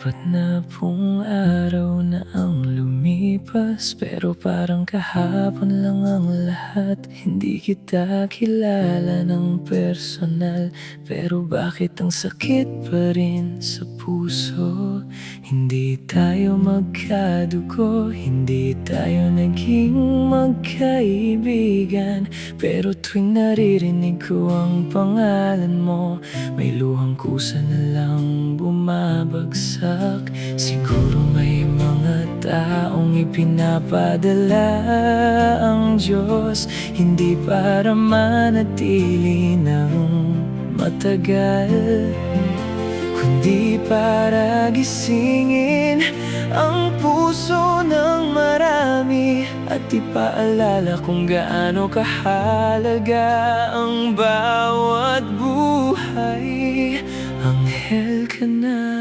Apat na pung araw na ang lumipas, pero parang kahapon lang ang lahat. Hindi kita kilala ng personal, pero bakit ang sakit pa rin sa puso? Hindi tayo magkadugo, hindi tayo naging magkaibigan, pero tuwing naririnig ko ang pangalan mo, may luhang kusa na lang bumabagsak. Siguro may mga taong ipinapadala ang Diyos, hindi para manatili ng matagal, kundi para gisingin ang puso ng marami at ipaalala kung gaano kahalaga ang bawat buhay. Anghel ka na,